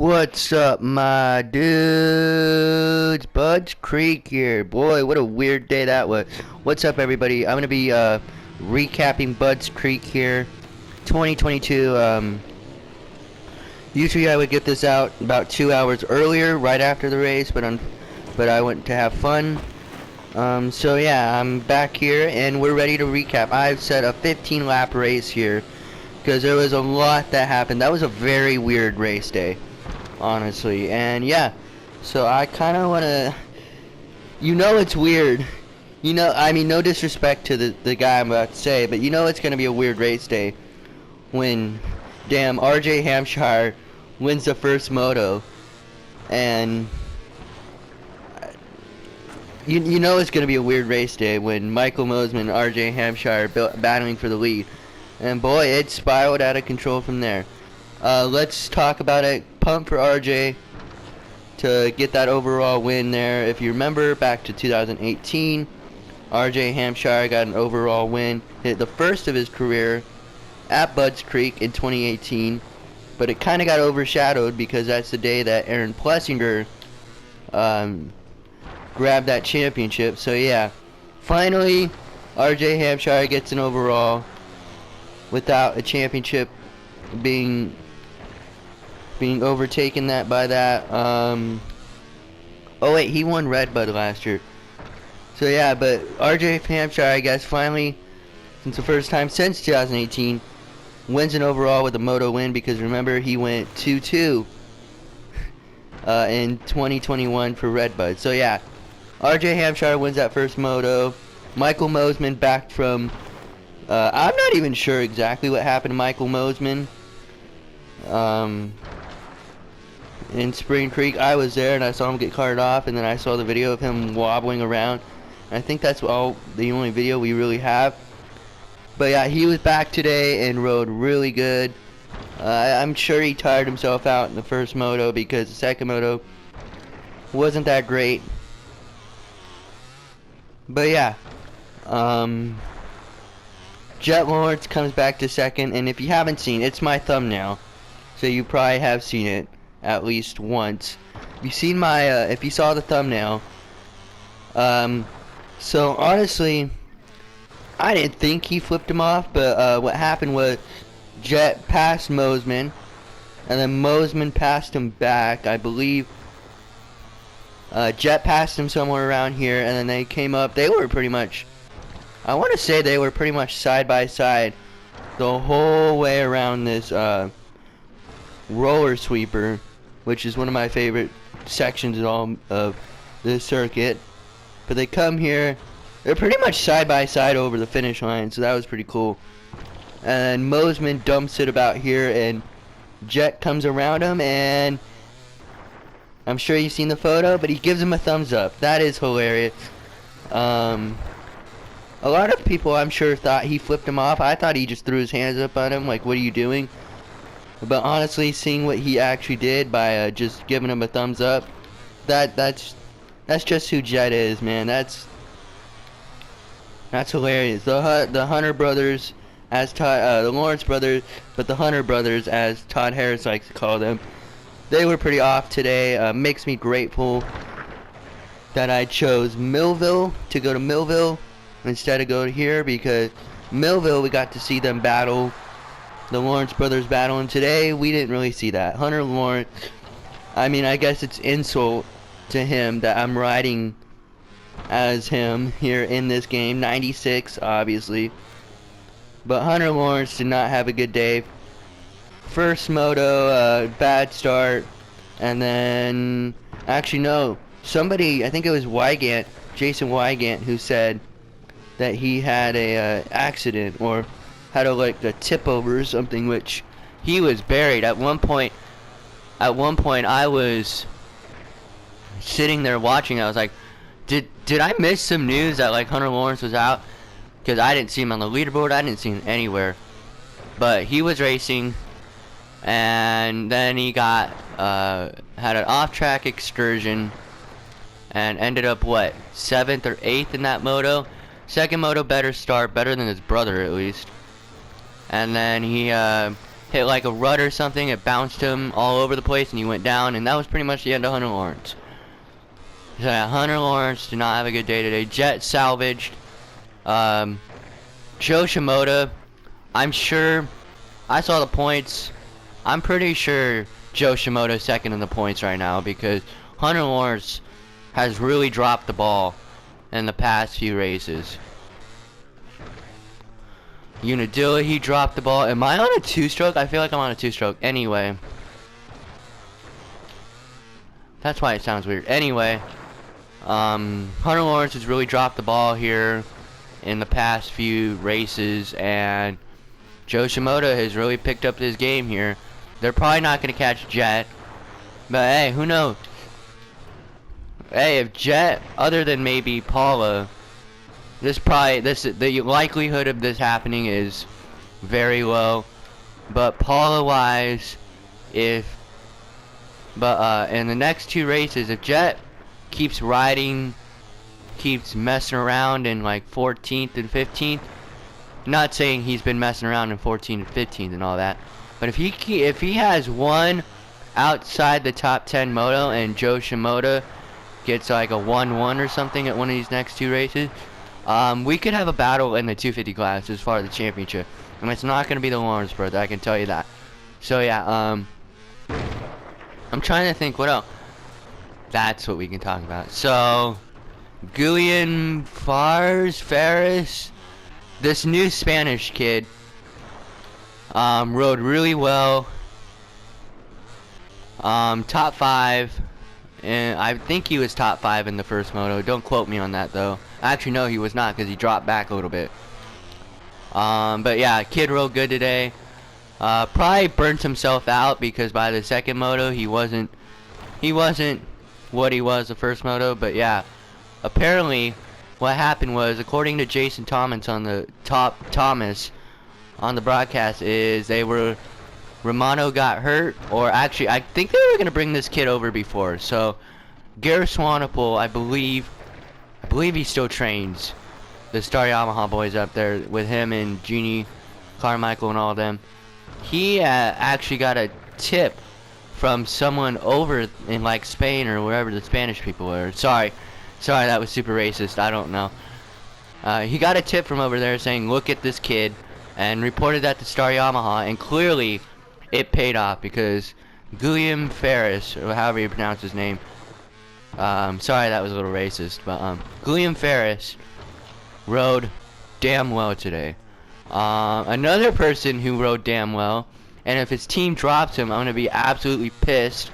What's up, my dudes? Bud's Creek here. Boy, what a weird day that was. What's up, everybody? I'm gonna be recapping Bud's Creek here, 2022. Usually I would get this out about 2 hours earlier, right after the race, but I went to have fun. So yeah, I'm back here and we're ready to recap. I've set a 15-lap race here because there was a lot that happened. That was a very weird race day, honestly. And yeah, so I kind of want to, it's weird. I mean, no disrespect to the guy I'm about to say, but it's going to be a weird race day when damn RJ Hampshire wins the first moto, and it's going to be a weird race day when Michael Mosiman and RJ Hampshire are battling for the lead, and boy, it spiraled out of control from there. Let's talk about it. Pump for RJ to get that overall win there. If you remember back to 2018, RJ Hampshire got an overall win, hit the first of his career at Bud's Creek in 2018, but it kind of got overshadowed because that's the day that Aaron Plessinger grabbed that championship. So yeah, finally RJ Hampshire gets an overall without a championship being overtaken by that. Oh wait, he won Red Bud last year. So yeah, but RJ Hampshire, I guess, finally, since the first time since 2018, wins an overall with a moto win, because remember, he went 2-2 in 2021 for Red Bud. So yeah, RJ Hampshire wins that first moto. Michael Mosiman back from, I'm not even sure exactly what happened to Michael Mosiman in Spring Creek. I was there and I saw him get carted off, and then I saw the video of him wobbling around. I think that's the only video we really have. But yeah, he was back today and rode really good. I'm sure he tired himself out in the first moto because the second moto wasn't that great. But yeah, Jet Lawrence comes back to second, and if you haven't seen, it's my thumbnail, so you probably have seen it at least once. If you saw the thumbnail, so honestly, I didn't think he flipped him off, but what happened was Jet passed Mosiman, and then Mosiman passed him back, I believe. Jet passed him somewhere around here, and then they came up. They were pretty much, I want to say they were pretty much side by side the whole way around this roller sweeper, which is one of my favorite sections of this circuit. But they come here, they're pretty much side by side over the finish line, so that was pretty cool. And Mosiman dumps it about here, and Jet comes around him, and I'm sure you've seen the photo, but he gives him a thumbs up. That is hilarious. A lot of people, I'm sure, thought he flipped him off. I thought he just threw his hands up on him, like, what are you doing? But honestly, seeing what he actually did by just giving him a thumbs up, that's just who Jet is, man. That's hilarious. The Hunter brothers, as Todd, the Lawrence brothers, but the Hunter brothers, as Todd Harris likes to call them, they were pretty off today. Makes me grateful that I chose Millville to go to Millville instead of go to here, because Millville, we got to see them battle, the Lawrence brothers battle, and today we didn't really see that. Hunter Lawrence, I mean, I guess it's insult to him that I'm riding as him here in this game. 96, obviously. But Hunter Lawrence did not have a good day. First moto, bad start, and then, actually no, somebody, I think it was Wygant, Jason Wygant, who said that he had a accident, or had a tip over or something, which he was buried. At one point I was sitting there watching. I was like, did I miss some news that like Hunter Lawrence was out? Because I didn't see him on the leaderboard, I didn't see him anywhere. But he was racing, and then he got had an off-track excursion and ended up 7th or 8th in that moto. Second moto, better start, better than his brother at least. And then he hit like a rut or something. It bounced him all over the place and he went down, and that was pretty much the end of Hunter Lawrence. So yeah, Hunter Lawrence did not have a good day today. Jet salvaged. Joe Shimoda, I'm sure, I saw the points. I'm pretty sure Joe Shimoda's second in the points right now because Hunter Lawrence has really dropped the ball in the past few races. Unadilla, he dropped the ball. Am I on a two-stroke? I feel like I'm on a two-stroke. Anyway. That's why it sounds weird. Anyway. Hunter Lawrence has really dropped the ball here in the past few races. And Joe Shimoda has really picked up his game here. They're probably not going to catch Jet. But hey, who knows? Hey, if Jet, other than maybe Paula... the likelihood of this happening is very low, but Paula wise, in the next two races, if Jet keeps riding, keeps messing around in like 14th and 15th, not saying he's been messing around in 14th and 15th and all that, but if he has one outside the top 10 moto and Joe Shimoda gets like a 1-1 or something at one of these next two races, we could have a battle in the 250 class as far as the championship. And it's not going to be the Lawrence brother, I can tell you that. So yeah, I'm trying to think what else. That's what we can talk about. So, Guillen Ferris, this new Spanish kid, rode really well. Top 5. And I think he was top 5 in the first moto. Don't quote me on that though. Actually, no, he was not because he dropped back a little bit. But yeah, kid rode good today. Probably burnt himself out because by the second moto he wasn't what he was the first moto. But yeah, apparently what happened was, according to Jason Thomas on the broadcast, is Romano got hurt, or actually I think they were gonna bring this kid over before. So Gareth Swanepoel, I believe he still trains the Star Yamaha boys up there with him and Jeannie Carmichael and all of them. He actually got a tip from someone over in like Spain or wherever the Spanish people were. Sorry, that was super racist. I don't know. He got a tip from over there saying, look at this kid, and reported that to Star Yamaha, and clearly it paid off because Guillen Ferris, or however you pronounce his name, sorry that was a little racist, but Guillen Ferris rode damn well today. Another person who rode damn well, and if his team drops him, I'm going to be absolutely pissed.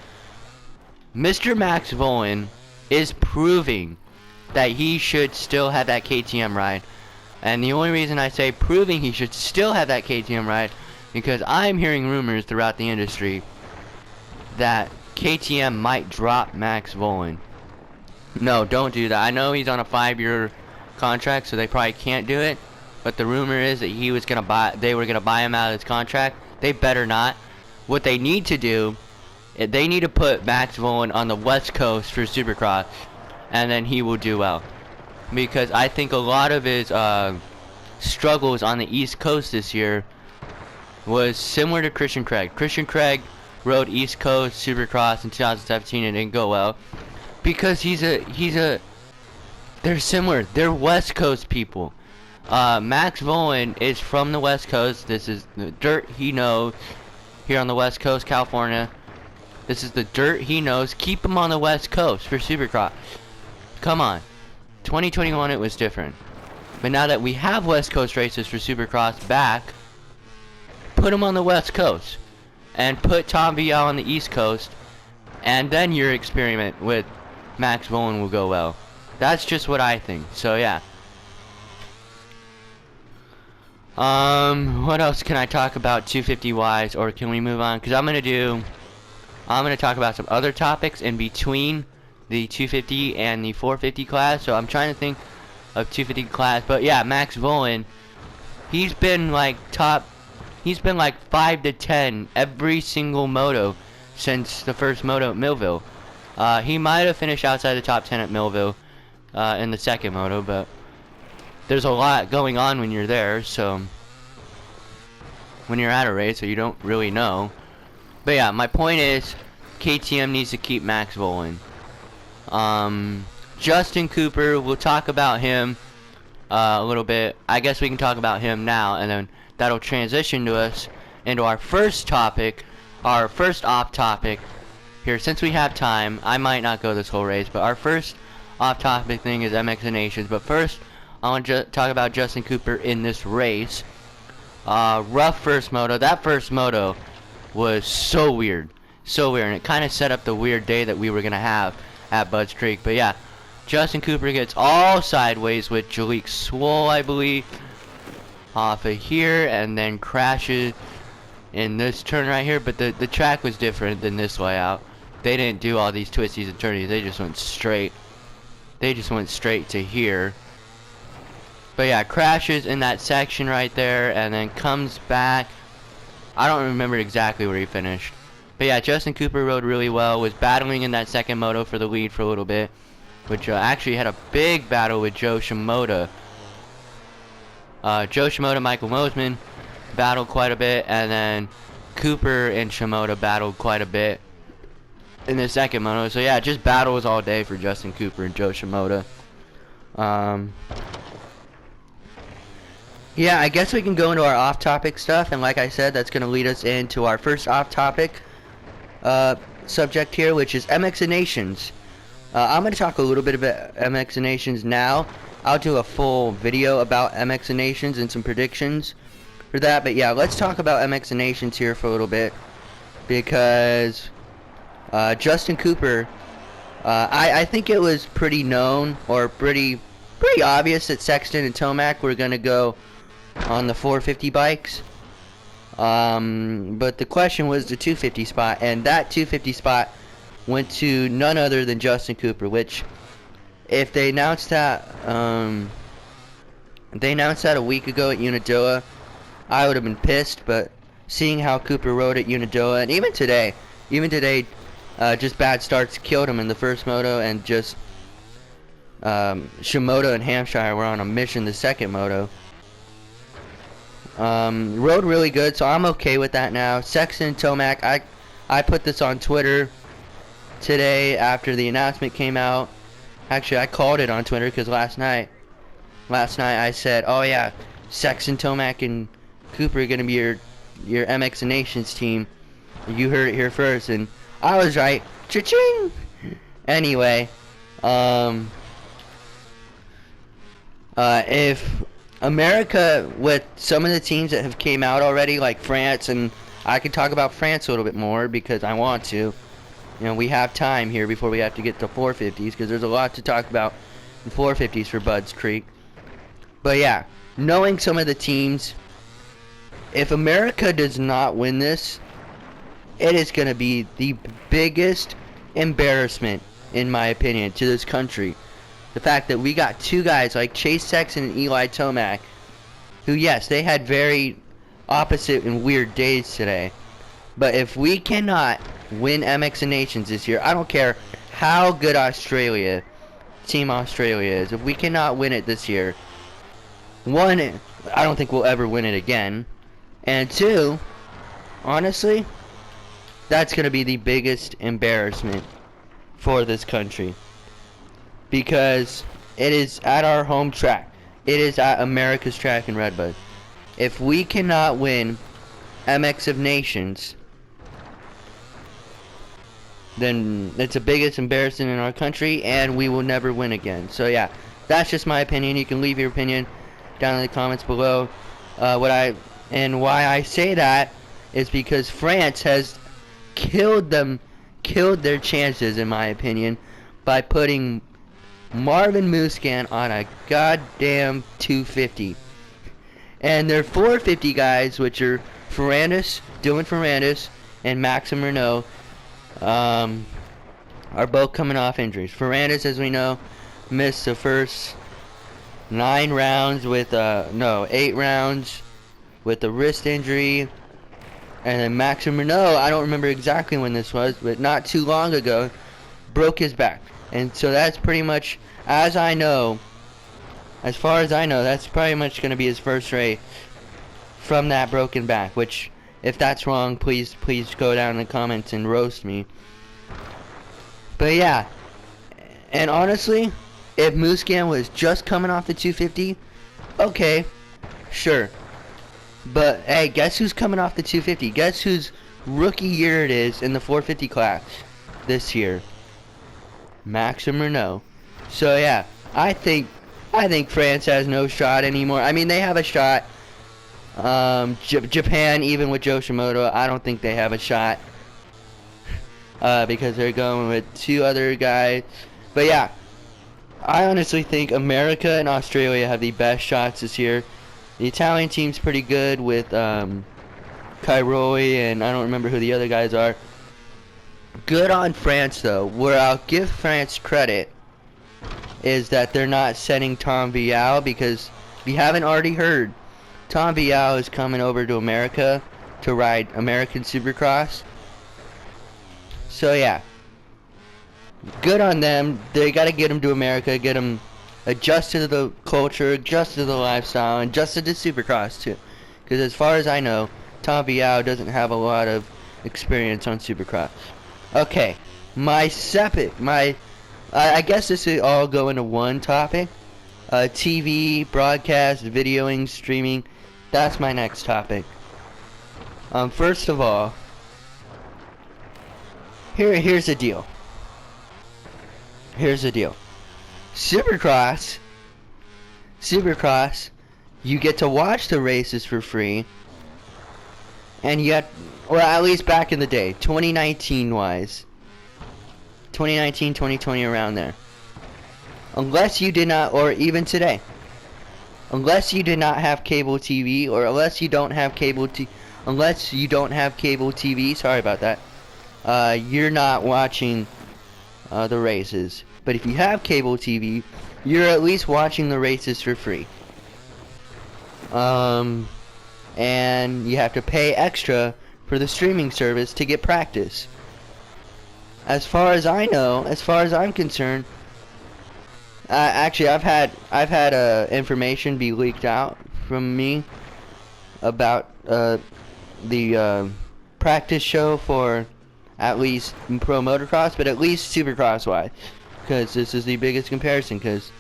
Mr. Max Vohland is proving that he should still have that KTM ride. And the only reason I say proving he should still have that KTM ride, because I'm hearing rumors throughout the industry that KTM might drop Max Vohland. No, don't do that. I know he's on a 5-year contract, so they probably can't do it. But the rumor is that they were gonna buy him out of his contract. They better not. What they need to do, they need to put Max Vohland on the West Coast for Supercross, and then he will do well. Because I think a lot of his struggles on the East Coast this year was similar to Christian Craig. Christian Craig rode East Coast Supercross in 2017 and didn't go well because they're similar. They're West Coast people. Max Vohland is from the West Coast. This is the dirt he knows here on the West Coast, California. This is the dirt he knows. Keep him on the West Coast for Supercross. Come on. 2021 it was different. But now that we have West Coast races for Supercross back, put him on the West Coast. And put Tom Vial on the East Coast. And then your experiment with Max Vohland will go well. That's just what I think. So yeah. What else can I talk about 250 wise, or can we move on? Because I'm gonna talk about some other topics in between the 250 and the 450 class. So I'm trying to think of 250 class, but yeah, Max Vohland, he's been like 5 to 10 every single moto since the first moto at Millville. He might have finished outside the top 10 at Millville in the second moto, but there's a lot going on when you're there, so when you're at a race, so you don't really know. But yeah, my point is, KTM needs to keep Max Volan. Justin Cooper, we'll talk about him a little bit. I guess we can talk about him now, and then that'll transition to us into our first topic, our first off topic here. Since we have time, I might not go this whole race, but our first off topic thing is MX Nations. But first, I want to talk about Justin Cooper in this race. Rough first moto. That first moto was so weird, and it kind of set up the weird day that we were gonna have at Budds Creek. But yeah, Justin Cooper gets all sideways with Jalik Swole, I believe, off of here, and then crashes in this turn right here. But the track was different than this layout. They didn't do all these twisties and turnies. They just went straight. They just went straight to here. But yeah, crashes in that section right there, and then comes back. I don't remember exactly where he finished. But yeah, Justin Cooper rode really well. Was battling in that second moto for the lead for a little bit, which actually had a big battle with Joe Shimoda. Joe Shimoda, Michael Mosman battled quite a bit, and then Cooper and Shimoda battled quite a bit in the second moto. So yeah, just battles all day for Justin Cooper and Joe Shimoda. Yeah, I guess we can go into our off-topic stuff, and like I said, that's going to lead us into our first off-topic subject here, which is MX Nations. I'm going to talk a little bit about MX Nations now. I'll do a full video about MX Nations and some predictions for that, but yeah, let's talk about MX Nations here for a little bit, because Justin Cooper, I think it was pretty known, or pretty obvious, that Sexton and Tomac were going to go on the 450 bikes. But the question was the 250 spot, and that 250 spot went to none other than Justin Cooper, which, if they announced that, a week ago at Unadilla, I would have been pissed. But seeing how Cooper rode at Unadilla, and even today, just bad starts killed him in the first moto, and just Shimoda and Hampshire were on a mission the second moto. Rode really good, so I'm okay with that now. Sexton and Tomac, I put this on Twitter today after the announcement came out. Actually, I called it on Twitter because last night I said, oh yeah, Sexton, Tomac, and Cooper are going to be your MX Nations team. You heard it here first, and I was right. Cha-ching! Anyway, if America, with some of the teams that have came out already, like France, and I can talk about France a little bit more because I want to. You know, we have time here before we have to get to 450s, because there's a lot to talk about in 450s for Budds Creek. But yeah, knowing some of the teams, if America does not win this, it is going to be the biggest embarrassment, in my opinion, to this country. The fact that we got two guys like Chase Sexton and Eli Tomac, who, yes, they had very opposite and weird days today. But if we cannot win MX Nations this year, I don't care how good Team Australia is. If we cannot win it this year, one, I don't think we'll ever win it again. And two, honestly, that's going to be the biggest embarrassment for this country. Because it is at our home track. It is at America's track in Redbud. If we cannot win MX of Nations, then it's the biggest embarrassment in our country, and we will never win again. So yeah, that's just my opinion. You can leave your opinion down in the comments below. Why I say that is because France has killed their chances, in my opinion, by putting Marvin Muscan on a goddamn 250. And their 450 guys, which are Dylan Ferrandis, and Maxim Renault, are both coming off injuries. Ferrandis, as we know, missed the first 8 rounds with a wrist injury. And then Maxim Renault, I don't remember exactly when this was, but not too long ago, broke his back. And so that's pretty much, as far as I know, that's pretty much going to be his first race from that broken back, which, if that's wrong, please go down in the comments and roast me. But yeah, and honestly, if Muscan was just coming off the 250, okay, sure. But hey, guess who's coming off the 250? Guess whose rookie year it is in the 450 class this year? Maxim Renault. So yeah, I think France has no shot anymore. I mean, they have a shot. Japan, even with Yoshimoto, I don't think they have a shot. Because they're going with two other guys. But yeah, I honestly think America and Australia have the best shots this year. The Italian team's pretty good with Cairoli, and I don't remember who the other guys are. Good on France, though. Where I'll give France credit is that they're not sending Tom Vial, because if you haven't already heard, Tom Vial is coming over to America to ride American Supercross. So yeah, good on them. They got to get him to America, get him adjusted to the culture, adjusted to the lifestyle, and adjusted to Supercross too. Because as far as I know, Tom Vial doesn't have a lot of experience on Supercross. Okay, I guess this will all go into one topic. TV, broadcast, videoing, streaming. That's my next topic. First of all, here's the deal. Supercross, you get to watch the races for free, and yet, or at least back in the day, 2019 wise, 2019, 2020, around there. Unless you did not, or even today, unless you did not have cable TV, or unless you don't have cable TV, sorry about that, you're not watching the races. But if you have cable TV, you're at least watching the races for free. And you have to pay extra for the streaming service to get practice. As far as I know, as far as I'm concerned, actually I've had information be leaked out from me about the practice show for at least pro motocross, but at least Supercross wise, because this is the biggest comparison, because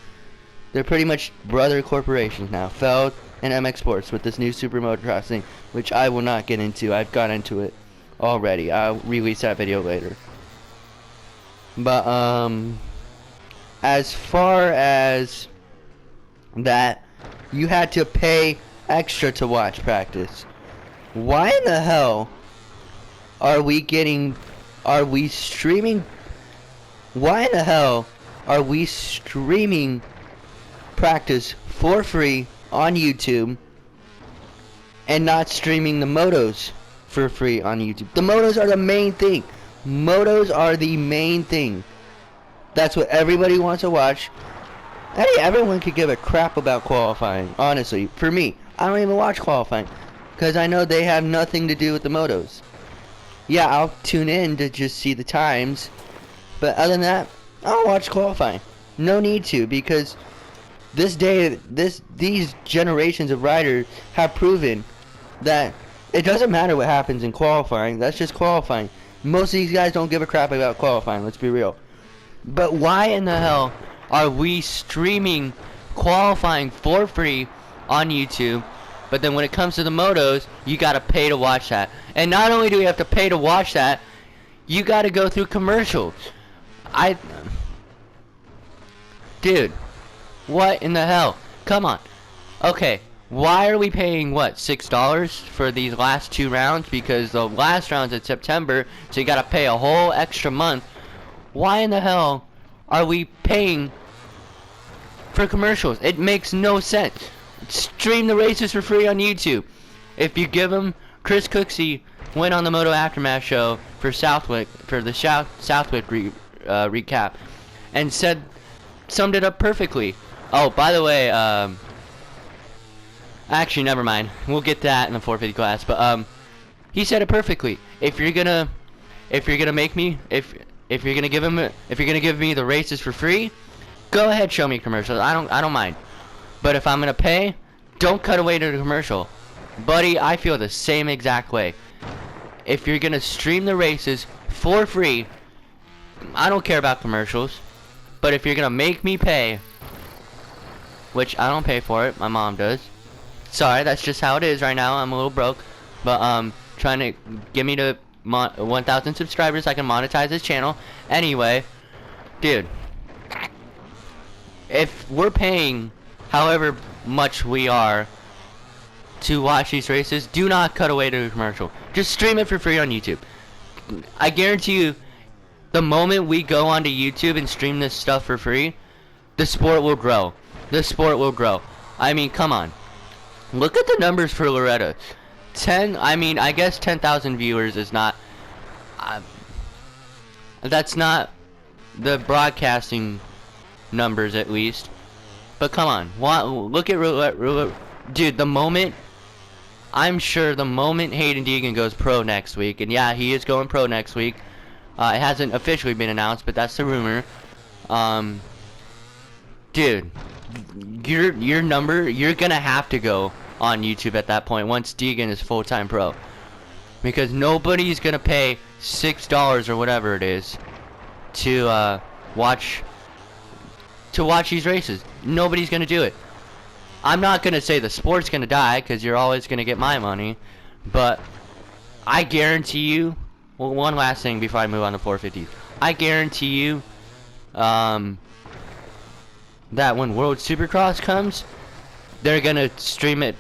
they're pretty much brother corporations now, Feld and MX Sports, with this new super motocross thing, which I will not get into. I've got into it already. I'll release that video later. But as far as that, you had to pay extra to watch practice. Why in the hell are we streaming? Why in the hell are we streaming practice for free on YouTube and not streaming the motos for free on YouTube? The motos are the main thing. That's what everybody wants to watch. Hey, everyone could give a crap about qualifying. Honestly, for me, I don't even watch qualifying, because I know they have nothing to do with the motos. Yeah, I'll tune in to just see the times, but other than that, I'll watch qualifying. No need to, because these generations of riders have proven that it doesn't matter what happens in qualifying. That's just qualifying. Most of these guys don't give a crap about qualifying, let's be real. But why in the hell are we streaming qualifying for free on YouTube, but then when it comes to the motos, you gotta pay to watch that? And not only do we have to pay to watch that, you gotta go through commercials. Dude, what in the hell? Come on. Okay, why are we paying, what, $6 for these last two rounds? Because the last round's in September, so you gotta pay a whole extra month. Why in the hell are we paying for commercials? It makes no sense. Stream the races for free on YouTube. If you give them, Chris Cooksey went on the Moto Aftermath show for Southwick, for the Southwick recap, and summed it up perfectly. Oh, by the way, actually, never mind. We'll get to that in the 450 class. But he said it perfectly. If you're gonna give me the races for free, go ahead, show me commercials. I don't mind. But if I'm gonna pay, don't cut away to the commercial. Buddy, I feel the same exact way. If you're gonna stream the races for free, I don't care about commercials, but if you're gonna make me pay, which I don't pay for it, my mom does. Sorry, that's just how it is right now. I'm a little broke, but trying to get me to 1,000 subscribers so I can monetize this channel. Anyway, dude, if we're paying however much we are to watch these races, do not cut away to a commercial. Just stream it for free on YouTube. I guarantee you, the moment we go onto YouTube and stream this stuff for free, the sport will grow. The sport will grow. I mean, come on. Look at the numbers for Loretta. I guess 10,000 viewers is not... that's not the broadcasting numbers, at least. But come on. Look at Roulette. Dude, the moment... I'm sure the moment Hayden Deegan goes pro next week, and yeah, he is going pro next week. It hasn't officially been announced, but that's the rumor. Dude, your number, you're gonna have to go on YouTube at that point once Deegan is full-time pro, because nobody's gonna pay $6 or whatever it is to watch these races. Nobody's gonna do it. I'm not gonna say the sport's gonna die, because you're always gonna get my money, but I guarantee you. Well, one last thing before I move on to 450s. I guarantee you that when World Supercross comes, they're gonna stream it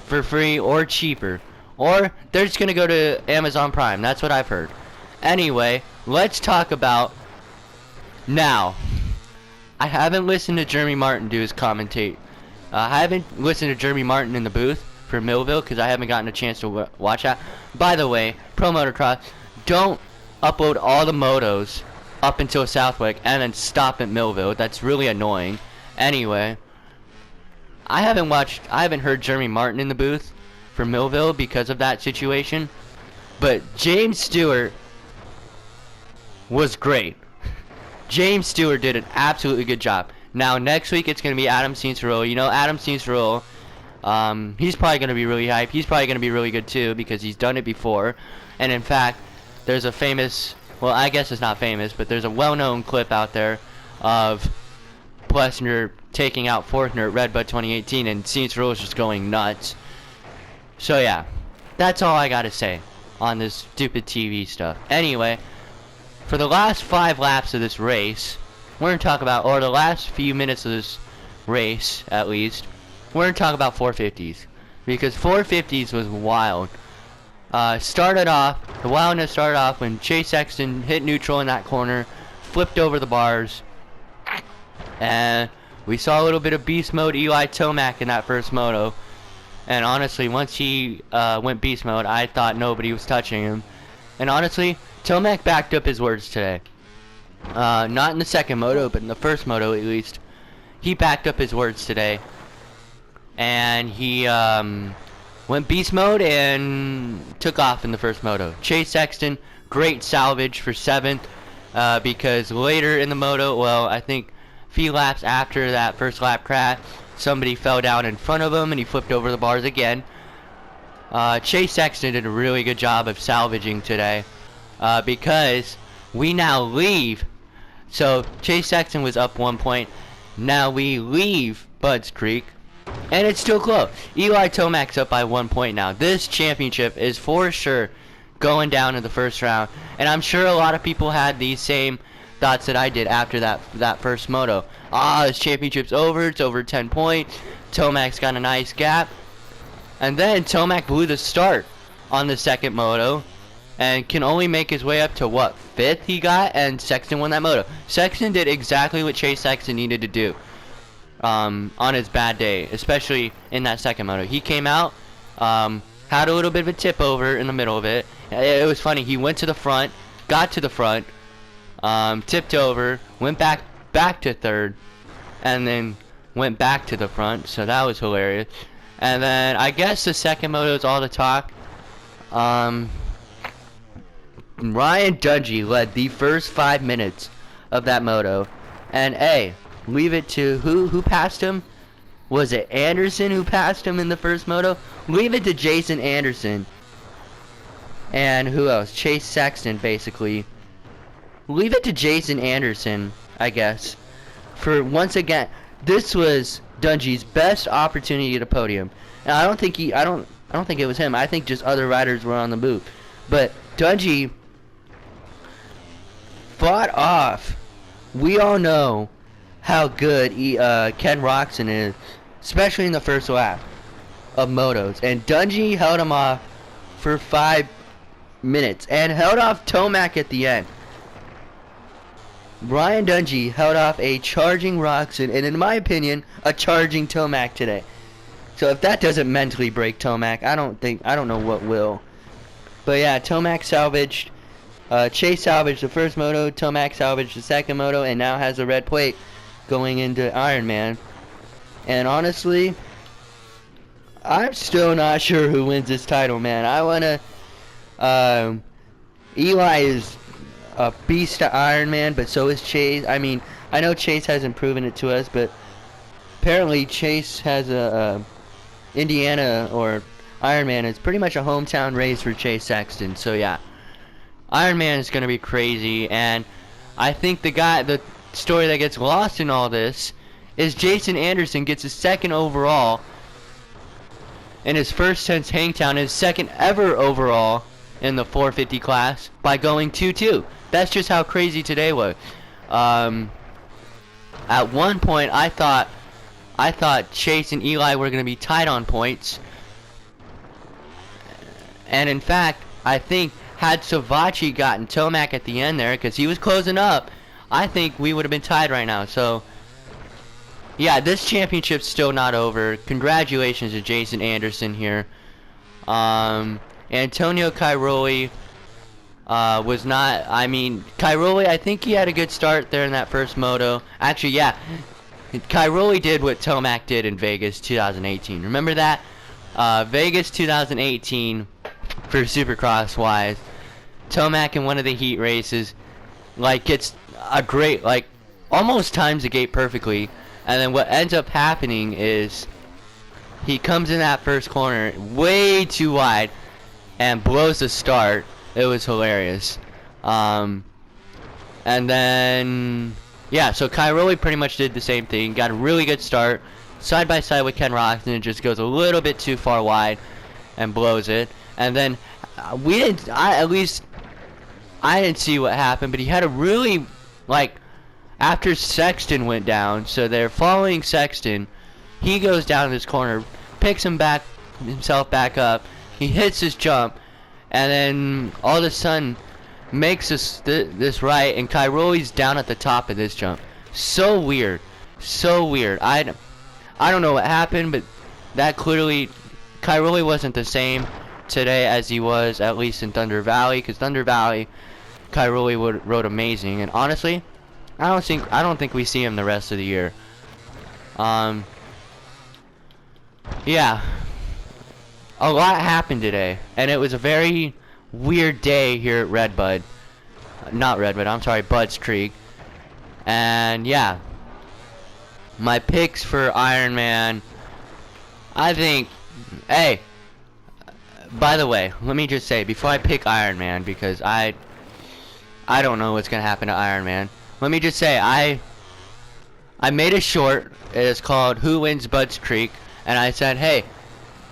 for free or cheaper, or they're just gonna go to Amazon Prime. That's what I've heard. Anyway, let's talk about now. I haven't listened to Jeremy Martin do his commentate. I haven't listened to Jeremy Martin in the booth for Millville because I haven't gotten a chance to watch that. By the way, Pro Motocross, don't upload all the motos up until Southwick and then stop at Millville. That's really annoying. Anyway, I haven't heard Jeremy Martin in the booth for Millville because of that situation. But James Stewart was great. James Stewart did an absolutely good job. Now, next week, it's going to be Adam Cianciarulo. You know, Adam Cianciarulo, he's probably going to be really hype. He's probably going to be really good, too, because he's done it before. And, in fact, there's a famous, well, I guess it's not famous, but there's a well-known clip out there of Plessner taking out Forkner at Redbud 2018, and Cianciarulo is just going nuts. So, yeah, that's all I got to say on this stupid TV stuff. Anyway, for the last 5 laps of this race, we're going to talk about, or the last few minutes of this race, at least, we're going to talk about 450s. Because 450s was wild. The wildness started off when Chase Sexton hit neutral in that corner, flipped over the bars, and we saw a little bit of beast mode Eli Tomac in that first moto. And honestly, once he went beast mode, I thought nobody was touching him. And honestly, Tomac backed up his words today. Not in the second moto, but in the first moto at least. He backed up his words today. And he went beast mode and took off in the first moto. Chase Sexton, great salvage for 7th. Because later in the moto, well, I think a few laps after that first lap crash, somebody fell down in front of him and he flipped over the bars again. Chase Sexton did a really good job of salvaging today. Because we now leave. So Chase Sexton was up 1 point. Now we leave Budds Creek, and it's still close. Eli Tomac's up by 1 point now. This championship is for sure going down in the first round, and I'm sure a lot of people had these same thoughts that I did after that first moto. This championship's over. It's over 10 points. Tomac's got a nice gap, and then Tomac blew the start on the second moto. And can only make his way up to, what, 5th he got? And Sexton won that moto. Sexton did exactly what Chase Sexton needed to do on his bad day, especially in that second moto. He came out, had a little bit of a tip over in the middle of it. It was funny. He went to the front, got to the front, tipped over, went back to 3rd, and then went back to the front. So that was hilarious. And then I guess the second moto is all the talk. Ryan Dungey led the first 5 minutes of that moto, and leave it to who passed him? Was it Anderson who passed him in the first moto? Leave it to Jason Anderson. And who else? Chase Sexton, basically. Leave it to Jason Anderson, I guess. For once again, this was Dungey's best opportunity to get a podium. And I don't think it was him. I think just other riders were on the move. But Dungey fought off. We all know how good Ken Roczen is, especially in the first lap of motos. And Dungey held him off for 5 minutes and held off Tomac at the end. Ryan Dungey held off a charging Roczen and, in my opinion, a charging Tomac today. So if that doesn't mentally break Tomac, I don't know what will. But yeah, Tomac salvaged. Chase salvaged the first moto, Tomac salvaged the second moto, and now has a red plate going into Ironman. And honestly, I'm still not sure who wins this title, man. I wanna. Eli is a beast at Ironman, but so is Chase. I mean, I know Chase hasn't proven it to us, but apparently Chase has a Indiana or Ironman. It's pretty much a hometown race for Chase Sexton. So yeah. Ironman is going to be crazy, and I think the story that gets lost in all this is Jason Anderson gets his second overall in his first since Hangtown, his second ever overall in the 450 class by going 2-2. That's just how crazy today was. At one point, I thought Chase and Eli were going to be tied on points, and in fact, I think had Savachi gotten Tomac at the end there, because he was closing up, I think we would have been tied right now. So, yeah, this championship's still not over. Congratulations to Jason Anderson here. Antonio Cairoli was not, I mean, Cairoli, I think he had a good start there in that first moto. Actually, yeah, Cairoli did what Tomac did in Vegas 2018. Remember that? Vegas 2018, for Supercross wise, Tomac in one of the heat races, like, gets a great, like, almost times the gate perfectly, and then what ends up happening is he comes in that first corner way too wide and blows the start. It was hilarious. And then, yeah, so Cairoli pretty much did the same thing, got a really good start, side by side with Ken Roczen, and just goes a little bit too far wide and blows it. And then I didn't see what happened, but he had a really, like, after Sexton went down, so they're following Sexton, he goes down this corner, picks himself back up, he hits his jump, and then all of a sudden makes this right, and Cairoli's down at the top of this jump. So weird. So weird. I don't know what happened, but that clearly, Cairoli wasn't the same today as he was, at least in Thunder Valley, because Thunder Valley, Cairoli rode amazing, and honestly, I don't think we see him the rest of the year. Yeah, a lot happened today, and it was a very weird day here at Redbud. Not Redbud, I'm sorry, Bud's Creek. And yeah, my picks for Ironman, I think, hey, by the way, let me just say, before I pick Ironman, because I don't know what's going to happen to Ironman, let me just say, I made a short, it is called Who Wins Bud's Creek, and I said, hey,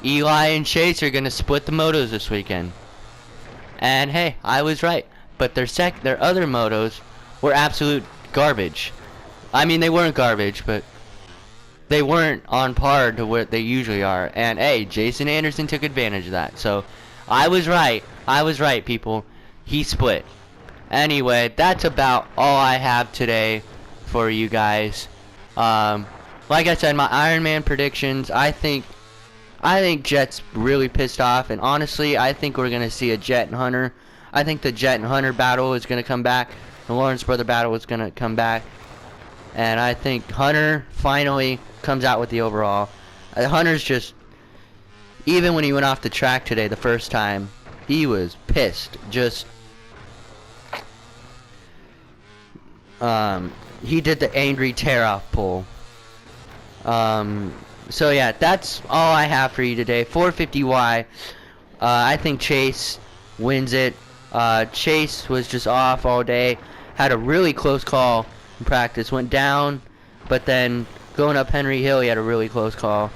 Eli and Chase are going to split the motos this weekend. And hey, I was right, but their other motos were absolute garbage. I mean, they weren't garbage, but they weren't on par to what they usually are. And hey, Jason Anderson took advantage of that. So I was right. I was right, people. He split. Anyway, that's about all I have today for you guys. Like I said, my Ironman predictions, I think Jet's really pissed off, and honestly, I think we're going to see a Jet and Hunter. I think the Jet and Hunter battle is going to come back. The Lawrence brother battle is going to come back. And I think Hunter finally comes out with the overall. Hunter's just, even when he went off the track today the first time, he was pissed. Just, he did the angry tear-off pull. So yeah, that's all I have for you today. 450Y. I think Chase wins it. Chase was just off all day. Had a really close call in practice. Went down, but then going up Henry Hill, he had a really close call.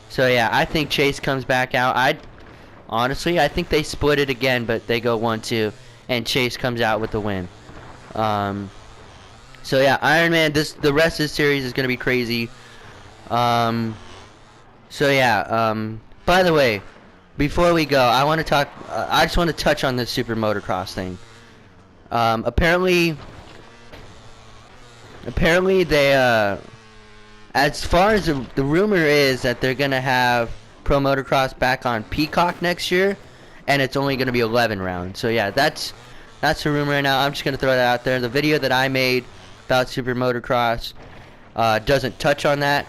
So yeah, I think Chase comes back out. Honestly, I think they split it again, but they go 1-2, and Chase comes out with the win. So yeah, Ironman. The rest of the series is gonna be crazy. So yeah. By the way, before we go, I want to talk. I just want to touch on this super motocross thing. Apparently they. As far as the rumor is that they're gonna have pro motocross back on Peacock next year, and it's only gonna be 11 rounds. So yeah, that's the rumor right now. I'm just gonna throw that out there. The video that I made about super motocross doesn't touch on that.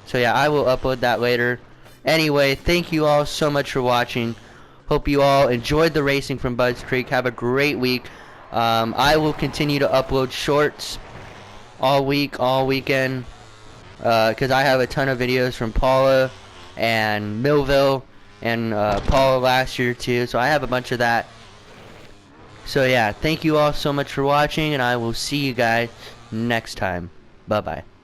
So yeah, I will upload that later. Anyway, thank you all so much for watching. Hope you all enjoyed the racing from Budds Creek. Have a great week. I will continue to upload shorts all week, all weekend, because I have a ton of videos from Paula and Millville and Paula last year too. So I have a bunch of that. So yeah, thank you all so much for watching, and I will see you guys next time. Bye-bye.